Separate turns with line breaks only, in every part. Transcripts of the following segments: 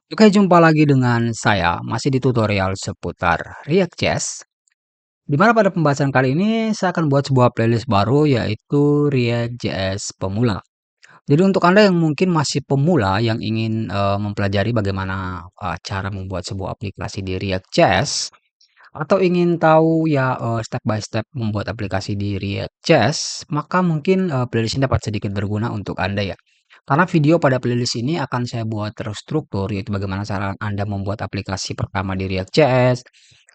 Oke, jumpa lagi dengan saya, masih di tutorial seputar React.js. Di mana pada pembahasan kali ini saya akan buat sebuah playlist baru yaitu React.js pemula. Jadi untuk Anda yang mungkin masih pemula yang ingin mempelajari bagaimana cara membuat sebuah aplikasi di React.js atau ingin tahu ya step by step membuat aplikasi di React.js, maka mungkin playlist ini dapat sedikit berguna untuk Anda ya. Karena video pada playlist ini akan saya buat terstruktur, yaitu bagaimana cara Anda membuat aplikasi pertama di React.js,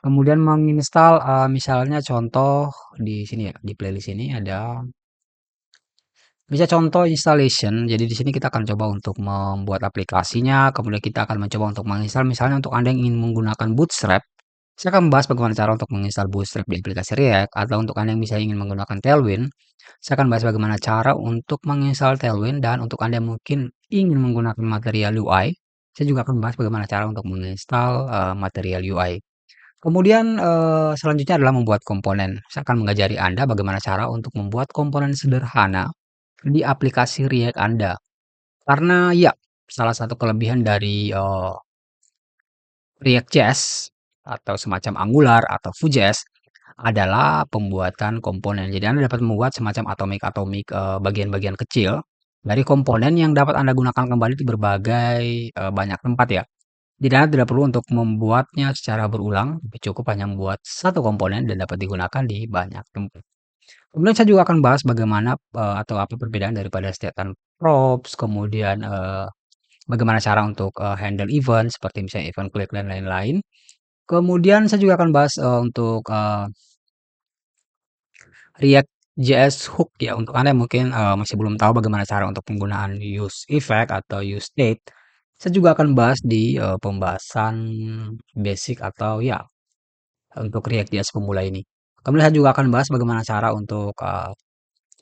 kemudian menginstal misalnya contoh di sini ya, di playlist ini ada bisa contoh installation. Jadi di sini kita akan coba untuk membuat aplikasinya, kemudian kita akan mencoba untuk menginstal misalnya untuk Anda yang ingin menggunakan Bootstrap, saya akan membahas bagaimana cara untuk menginstal Bootstrap di aplikasi React, atau untuk Anda yang ingin menggunakan Tailwind, saya akan bahas bagaimana cara untuk menginstal Tailwind, dan untuk Anda yang mungkin ingin menggunakan Material UI, saya juga akan membahas bagaimana cara untuk menginstal Material UI. Kemudian selanjutnya adalah membuat komponen. Saya akan mengajari Anda bagaimana cara untuk membuat komponen sederhana di aplikasi React Anda. Karena ya, salah satu kelebihan dari React.js atau semacam Angular atau Vue.js adalah pembuatan komponen. Jadi Anda dapat membuat semacam atomik-atomik bagian-bagian kecil dari komponen yang dapat Anda gunakan kembali di berbagai banyak tempat ya. Jadi Anda tidak perlu untuk membuatnya secara berulang, tapi cukup hanya membuat satu komponen dan dapat digunakan di banyak tempat. Kemudian saya juga akan bahas bagaimana atau apa perbedaan daripada statement props, kemudian bagaimana cara untuk handle event seperti misalnya event click dan lain-lain. Kemudian saya juga akan bahas untuk React.js Hook ya, untuk Anda yang mungkin masih belum tahu bagaimana cara untuk penggunaan use effect atau use state. Saya juga akan bahas di pembahasan basic atau ya untuk React.js pemula ini. Kemudian saya juga akan bahas bagaimana cara untuk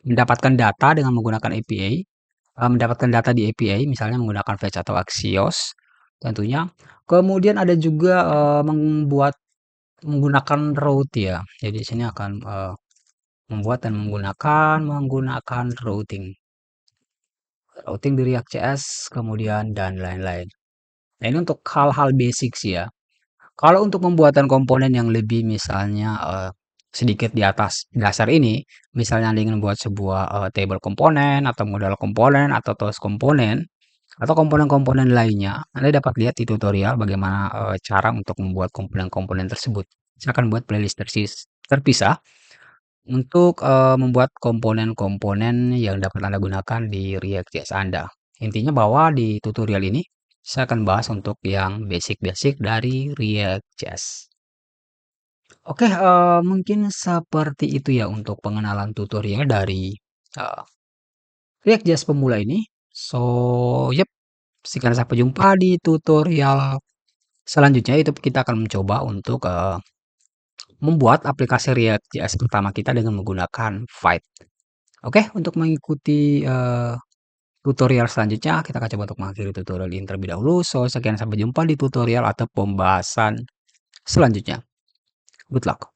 mendapatkan data dengan menggunakan API, mendapatkan data di API misalnya menggunakan Fetch atau Axios tentunya. Kemudian ada juga membuat menggunakan route ya. Jadi di sini akan membuat dan menggunakan routing di React.js, kemudian dan lain-lain. Nah, ini untuk hal-hal basic sih ya. Kalau untuk pembuatan komponen yang lebih misalnya sedikit di atas dasar ini, misalnya Anda ingin membuat sebuah table komponen atau modal komponen atau tools komponen atau komponen-komponen lainnya, Anda dapat lihat di tutorial bagaimana cara untuk membuat komponen-komponen tersebut. Saya akan buat playlist terpisah untuk membuat komponen-komponen yang dapat Anda gunakan di React.js Anda. Intinya bahwa di tutorial ini saya akan bahas untuk yang basic-basic dari React.js. Oke, mungkin seperti itu ya untuk pengenalan tutorial dari eee, React.js pemula ini. So, yep, sekian sampai jumpa di tutorial selanjutnya, itu kita akan mencoba untuk membuat aplikasi React.js pertama kita dengan menggunakan Vite. Oke, untuk mengikuti tutorial selanjutnya, kita akan coba untuk mengakhiri tutorial ini terlebih dahulu. So, sekian sampai jumpa di tutorial atau pembahasan selanjutnya. Good luck.